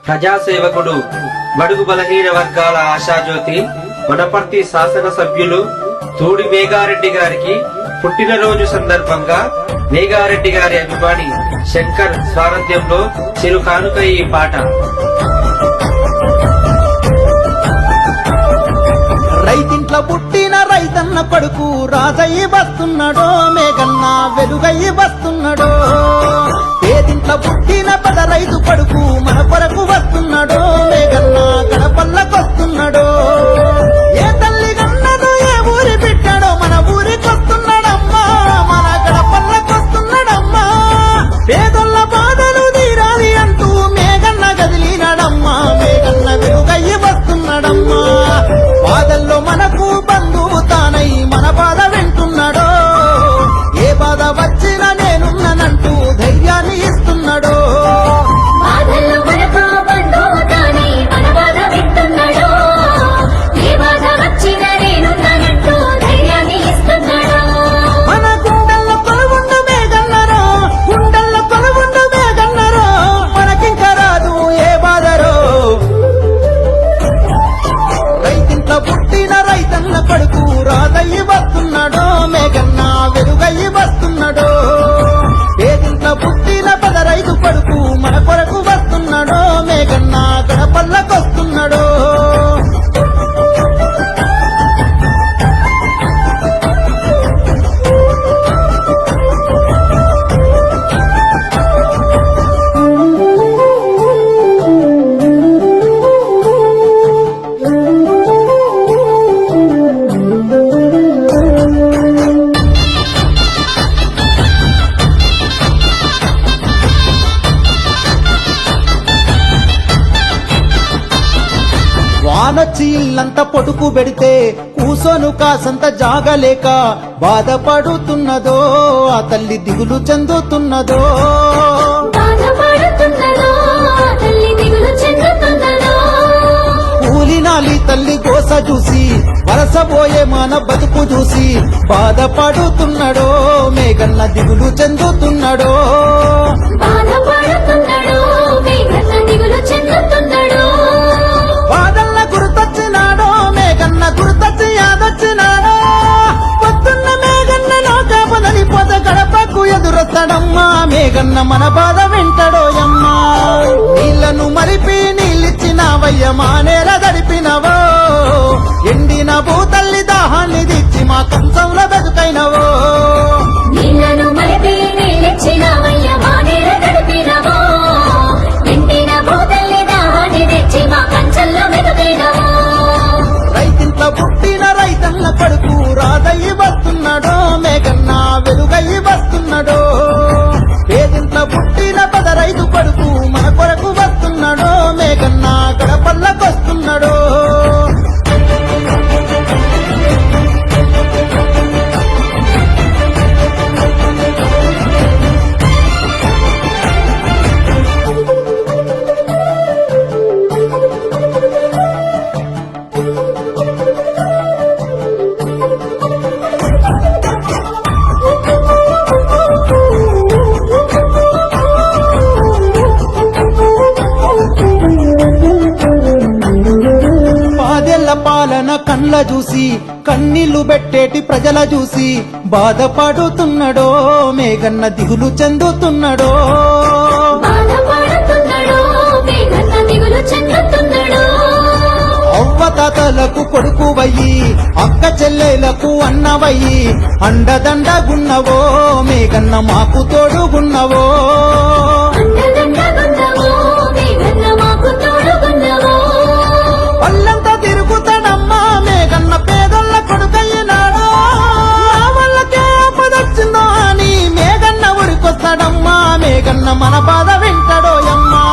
ప్రజాసేవకుడు, బడుగు బలహీన వర్గాల ఆశాజ్యోతి, వనపర్తి శాసన సభ్యులు తూడి మేఘారెడ్డి గారికి పుట్టినరోజు సందర్భంగా మేఘారెడ్డి గారి అభిమాని శంకర్ సారథ్యంలో చిరు కానుక ఈ పాట. రైతింట్ల పుట్టిన రైతన్న కొడుకు రాజయ్య వస్తున్నాడో, మేఘన్న వెలుగయ్య వస్తున్నాడో. పేదింట్ల పుట్టిన పద రైతు కొడుకు మన కొరకు వస్తున్నాడో, మేఘన్న గడపల్లకొస్తున్నాడో. ఏ తల్లి కన్నదో ఏ ఊరి పెట్టాడో మన ఊరికొస్తున్నాడమ్మా, మన గడపల్లకొస్తున్నాడమ్మా. పేదొల్ల బాధలు తీరాలి అంటూ మేఘన్న గదిలినాడమ్మా, మేఘన్న వెలుగయ్య వస్తున్నాడమ్మా. బాధల్లో మనకు బంధువు తానై మన బాధ వింటున్నాడో, ఏ బాధ వచ్చినా నేనున్నానంటూ ధైర్యాన్ని ఇస్తున్నాడో. బాధల్లో మనకు బంధువు తానై మన బాధ వింటున్నాడో, ఏ బాధ వచ్చినా నేనున్నానంటూ ధైర్యాన్ని ఇస్తున్నాడో. మన గుండెల్లో కొలువుండు మేఘన్నరో, గుండెల్లో కొలువుండు మేఘన్నరో, మనకింక రాదు ఏ బాధరో. రైతింట్ల పుట్టిన రైతన్న కొడుకు రాజయ్య వస్తున్నాడో, మేఘన్న వెలుగయ్య వస్తున్నాడో. పేదింట్ల పుట్టిన పద రైతు కొడుకు మన కొరకు వస్తున్నాడో, మేఘన్న గడపల్లకొస్తున్నాడో. వానొచ్చి ఇల్లంతా పొడుకు పెడితే కూసోను కాసంత జాగలేక బాధపడుతున్నదో, ఆ తల్లి దిగులు చెందుతున్నదో. బాధపడుతున్నదో, తల్లి దిగులు చెందుతున్నదో. కూలినాలి తల్లి గోస చూసి, వలసపోయే మన బతుకు చూసి బాధపడుతున్నాడో, మేఘన్న దిగులు చెందుతున్నాడో. బాధపడుతున్నాడో, మేఘన్న దిగులు చెందుతున్నాడో. బాధల్ల గుర్తొచ్చినాడో, మేఘన్న గుర్తొచ్చి యాదొచ్చినాడో. పొద్దున్న మేఘన్న లోకాపదని పొద గడపకు ఎదురొస్తాడమ్మా, మేఘన్న మన బాధ వింటాడో యమ్మా. నీళ్లను మరిపి నీళ్ళిచ్చినావయ్య మా నేల గడిపినవో, ఎండిన భూతల్లి దాహాన్ని దిచ్చి మా కంచంలో బతుకైనవో. నీళ్లను మరిపి నీళ్ళిచ్చినావయ్య మా నేల గడిపినవో, ఎండిన భూతల్లి దాహాన్ని తెచ్చి మా కంచంలో మెతుకైనవో. రైతింట్ల పుట్టిన రైతన్న కొడుకు రాజయ్య వస్తున్నాడో, మేఘన్న వెలుగయ్య వస్తున్నాడో. పేదింట్ల పుట్టిన పద రైతు కొడుకు మన కొరకు వస్తున్నాడో, మేఘన్న గడపల్లకొస్తున్నాడో. పాదెల్ల పాలన కండ్ల చూసి, కన్నీళ్లు పెట్టేటి ప్రజల చూసి బాధపడుతున్నాడో, మేఘన్న దిగులు చెందుతున్నాడో. బాధపడుతున్నాడో, మేఘన్న దిగులు చెందుతున్నాడో. అవ్వతాతలకు కొడుకువయ్యి, అక్క చెల్లెలకు అన్నవయ్యి, అండదండగున్నవో, మేఘన్న మాకు తోడుగున్నవో. అండదండగున్నవో, మేఘన్న మాకు తోడుగున్నవో. పల్లంతా తిరుగుతాడమ్మా, మేఘన్న పేదొల్ల కొడుకయ్యినాడో. వాళ్ళకే ఆపదొచ్చిందో అని మేఘన్న ఊరికొస్తాడమ్మా, మేఘన్న మన బాధ వింటాడో యమ్మా.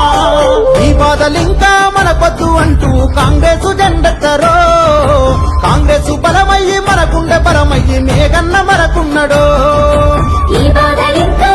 ఈ బాధలింకా మనకొద్దు అంటూ కాంగ్రెసు జెండెత్తరో, కాంగ్రెసు బలమయ్యి మనకుండే బలమయ్యి మేఘన్న మనకున్నడో. ఈ బాధలింకా